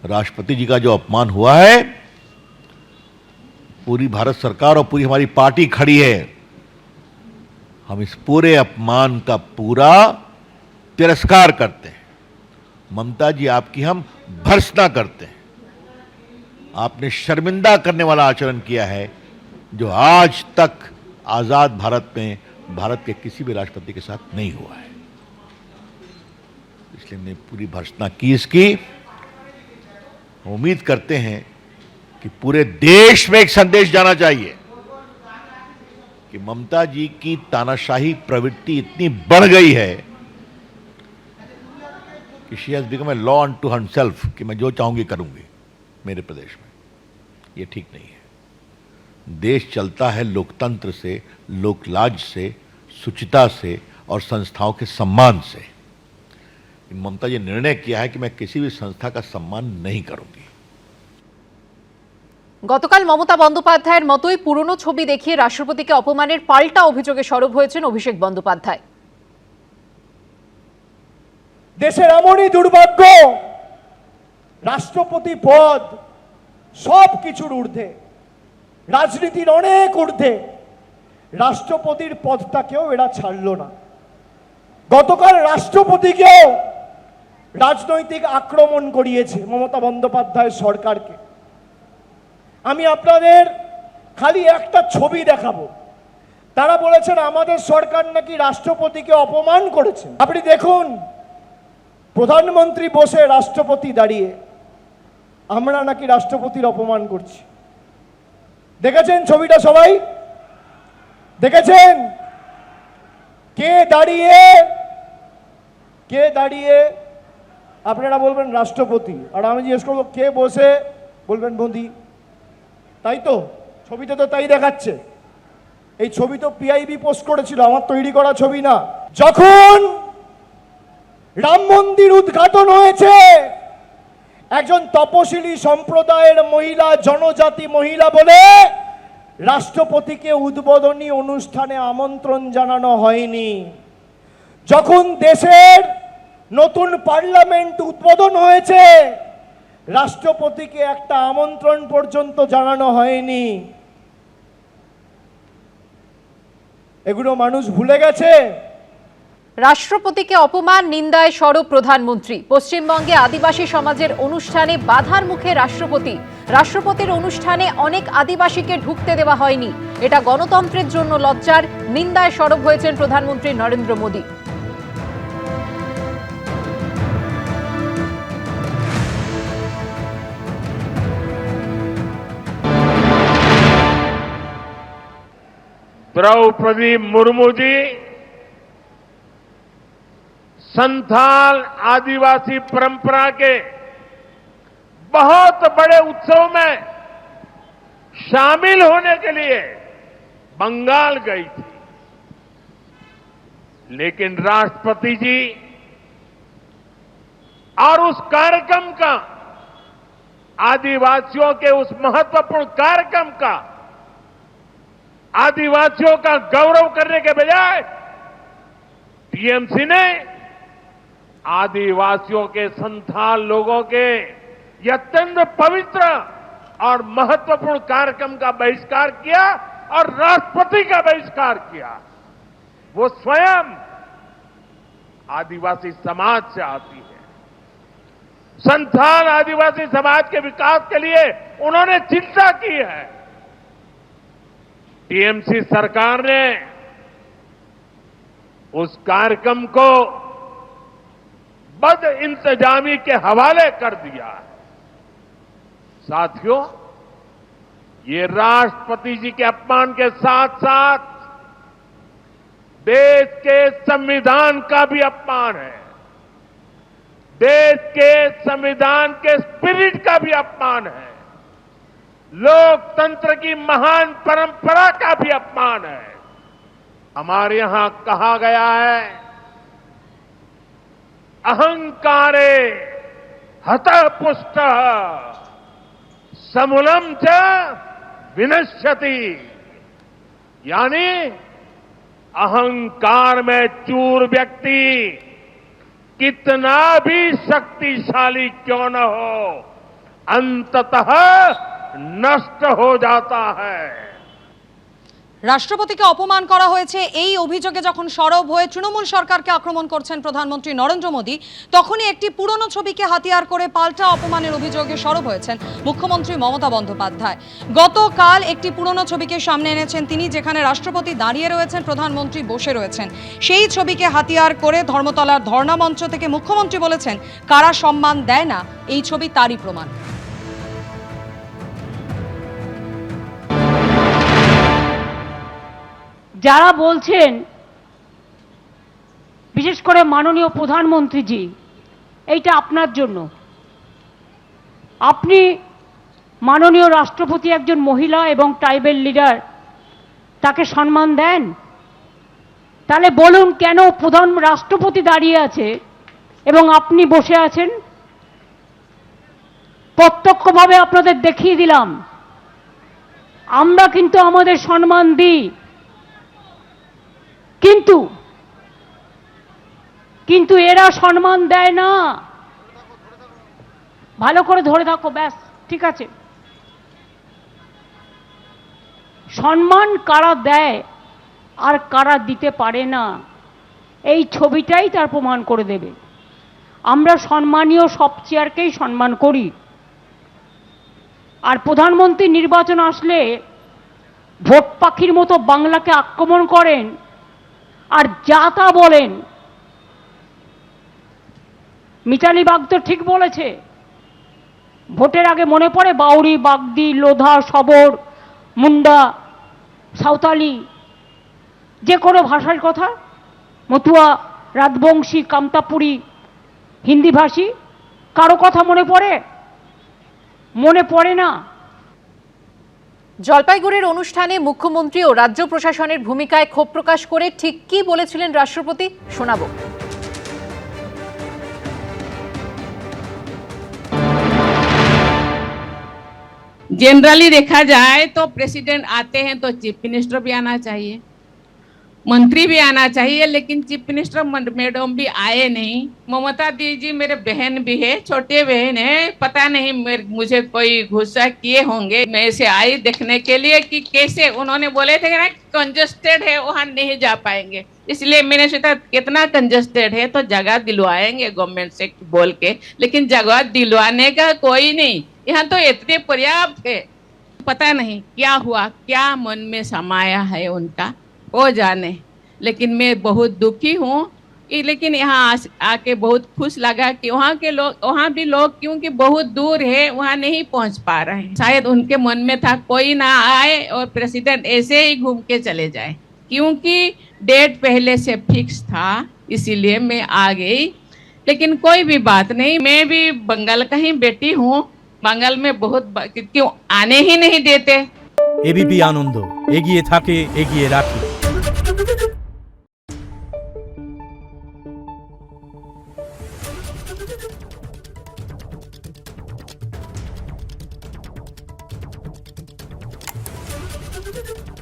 राष्ट्रपति जी का जो अपमान हुआ है, पूरी भारत सरकार और पूरी हमारी पार्टी खड़ी है। हम इस पूरे अपमान का पूरा तिरस्कार करते हैं। ममता जी, आपकी हम भर्त्सना करते हैं। आपने शर्मिंदा करने वाला आचरण किया है जो आज तक आजाद भारत में भारत के किसी भी राष्ट्रपति के साथ नहीं हुआ है। इसलिए हमने पूरी भर्त्सना की इसकी। उम्मीद करते हैं कि पूरे देश में एक संदेश जाना चाहिए कि ममता जी की तानाशाही प्रवृत्ति इतनी बढ़ गई है कि she has become a law unto herself, कि मैं जो चाहूंगी करूंगी मेरे प्रदेश में। ये ठीक नहीं है। देश चलता है लोकतंत्र से, लोकलाज से, शुचिता से और संस्थाओं के सम्मान से। ममता जी ने निर्णय किया है कि मैं किसी भी संस्था का सम्मान नहीं करूंगी। গতকাল মমতা বন্দ্যোপাধ্যায়ের মতোই পুরনো ছবি দেখিয়ে রাষ্ট্রপতিকে অপমানের পাল্টা অভিযোগে সরব হয়েছেন অভিষেক বন্দ্যোপাধ্যায়। দেশের এমনই দুর্ভাগ্য, রাষ্ট্রপতি পদ সব কিছুর ঊর্ধ্বে, রাজনীতির অনেক ঊর্ধ্বে, রাষ্ট্রপতির পদটাকেও এরা ছাড়ল না। গতকাল রাষ্ট্রপতিকেও রাজনৈতিক আক্রমণ করিয়েছে মমতা বন্দ্যোপাধ্যায় সরকারকে। আমি আপনাদের খালি একটা ছবি দেখাবো। তারা বলেছেন আমাদের সরকার নাকি রাষ্ট্রপতিকে অপমান করেছে। আপনি দেখুন, প্রধানমন্ত্রী বসে, রাষ্ট্রপতি দাঁড়িয়ে, আমরা নাকি রাষ্ট্রপতির অপমান করছি। দেখেছেন ছবিটা? সবাই দেখেছেন? কে দাঁড়িয়ে আপনারা বলবেন রাষ্ট্রপতি, আর আমি জিজ্ঞেস করবো কে বসে, বলবেন মোদি। তাই তো, ছবিতে তো তাই দেখাচ্ছে। এই ছবি তো পিআইবি পোস্ট করেছিল, আমার তৈরি করা ছবি না। যখন রাম মন্দির উদ্ঘাটন হয়েছে, একজন তপশিলি সম্প্রদায়ের মহিলা, জনজাতি মহিলা বলে রাষ্ট্রপতিকে উদ্বোধনী অনুষ্ঠানে আমন্ত্রণ জানানো হয়নি। যখন দেশের নতুন পার্লামেন্ট উদ্বোধন হয়েছে, রাষ্ট্রপতিকে একটা আমন্ত্রণ পর্যন্ত জানানো হয়নি। এগুলো মানুষ ভুলে গেছে। রাষ্ট্রপতিকে অপমান নিন্দায় সরব প্রধানমন্ত্রী। পশ্চিমবঙ্গে আদিবাসী সমাজের অনুষ্ঠানে বাধার মুখে রাষ্ট্রপতি। রাষ্ট্রপতির অনুষ্ঠানে অনেক আদিবাসীকে ঢুকতে দেওয়া হয়নি। এটা গণতন্ত্রের জন্য লজ্জার। নিন্দায় সরব হয়েছেন প্রধানমন্ত্রী নরেন্দ্র মোদী। द्रौपदी मुर्मू जी संथाल आदिवासी परंपरा के बहुत बड़े उत्सव में शामिल होने के लिए बंगाल गई थी, लेकिन राष्ट्रपति जी और उस कार्यक्रम का, आदिवासियों के उस महत्वपूर्ण कार्यक्रम का, आदिवासियों का गौरव करने के बजाय टीएमसी ने आदिवासियों के संथाल लोगों के ये अत्यंत पवित्र और महत्वपूर्ण कार्यक्रम का बहिष्कार किया और राष्ट्रपति का बहिष्कार किया। वो स्वयं आदिवासी समाज से आती है। संथाल आदिवासी समाज के विकास के लिए उन्होंने चिंता की है। टीएमसी सरकार ने उस कार्यक्रम को बद इंतजामी के हवाले कर दिया है। साथियों, ये राष्ट्रपति जी के अपमान के साथ साथ देश के संविधान का भी अपमान है। देश के संविधान के स्पिरिट का भी अपमान है। लोकतंत्र की महान परंपरा का भी अपमान है। हमारे यहां कहा गया है, अहंकारे हतः पुष्टः समूलम च विनश्यति, यानी अहंकार में चूर व्यक्ति कितना भी शक्तिशाली क्यों न हो, अंततः नष्ट हो जाता है। রাষ্ট্রপতিকে অপমান করা হয়েছে এই অভিযোগে যখন সরব হয়ে তৃণমূল সরকারকে আক্রমণ করছেন প্রধানমন্ত্রী নরেন্দ্র মোদী, তখনই একটি পুরনো ছবিকে হাতিয়ার করে পাল্টা অপমানের অভিযোগে সরব হয়েছেন মুখ্যমন্ত্রী মমতা বন্দ্যোপাধ্যায়। গতকাল একটি পুরনো ছবিকে সামনে এনেছেন তিনি, যেখানে রাষ্ট্রপতি দাঁড়িয়ে রয়েছেন, প্রধানমন্ত্রী বসে রয়েছেন। সেই ছবিকে হাতিয়ার করে ধর্মতলার ধর্ণা মঞ্চ থেকে মুখ্যমন্ত্রী বলেছেন, কারা সম্মান দেয় না এই ছবি তারই প্রমাণ। যারা বলছেন, বিশেষ করে মাননীয় প্রধানমন্ত্রীজি, এইটা আপনার জন্য। আপনি মাননীয় রাষ্ট্রপতি একজন মহিলা এবং ট্রাইবেল লিডার, তাকে সম্মান দেন? তাহলে বলুন কেন প্রধান রাষ্ট্রপতি দাঁড়িয়ে আছে এবং আপনি বসে আছেন? প্রত্যক্ষভাবে আপনাদের দেখিয়ে দিলাম আমরা কিন্তু আমাদের সম্মান দিই, কিন্তু এরা সম্মান দেয় না। ভালো করে ধরে থাকো, ব্যাস ঠিক আছে। সম্মান কারা দেয় আর কারা দিতে পারে না, এই ছবিটাই তার প্রমাণ করে দেবে। আমরা সম্মানীয় সব চেয়ারকেই সম্মান করি, আর প্রধানমন্ত্রী নির্বাচন আসলে ভোট পাখির মতো বাংলাকে আক্রমণ করেন আর যা তা বলেন। মিতালি বাগ তো ঠিক বলেছে, ভোটের আগে মনে পড়ে বাউরি, বাগদি, লোধা, সবর, মুন্ডা, সাঁওতালি, যে কোনো ভাষার কথা, মতুয়া, রাজবংশী, কামতাপুরী, হিন্দিভাষী, কারো কথা মনে পড়ে? মনে পড়ে না। জলপাইগুড়ির অনুষ্ঠানে মুখ্যমন্ত্রী ও রাজ্য প্রশাসনের ভূমিকায় ক্ষোভ প্রকাশ করে ঠিক কি বলেছিলেন রাষ্ট্রপতি, শোনাবো। जनरली देखा जाए तो प्रेसिडेंट आते हैं तो चीफ मिनिस्टर भी आना चाहिए, मंत्री भी आना चाहिए, लेकिन चीफ मिनिस्टर मैडम भी आए नहीं। ममता दीदी मेरे बहन भी है, छोटे बहन है, पता नहीं मुझे कोई गुस्सा किए होंगे। मैं से आई देखने के लिए कि कैसे, उन्होंने बोले थे ना कंजस्टेड है वहां नहीं जा पाएंगे, इसलिए मैंने सोचा कितना कंजस्टेड है तो जगह दिलवाएंगे गवर्नमेंट से बोल के, लेकिन जगह दिलवाने का कोई नहीं, यहाँ तो इतने पर्याप्त है। पता नहीं क्या हुआ, क्या मन में समाया है उनका, वो जाने। लेकिन मैं बहुत दुखी हूँ, लेकिन यहाँ आके बहुत खुश लगा कि वहाँ के लोग, वहाँ भी लोग क्योंकि बहुत दूर है वहाँ नहीं पहुँच पा रहे हैं। शायद उनके मन में था कोई ना आए और प्रेसिडेंट ऐसे ही घूम के चले जाए, क्योंकि डेट पहले से फिक्स था, इसीलिए मैं आ गई। लेकिन कोई भी बात नहीं, मैं भी बंगाल का ही बेटी हूँ, बंगाल में बहुत क्यों आने ही नहीं देते। एबीपी आनंद एगिए थाके एगिए राखे। Thank you.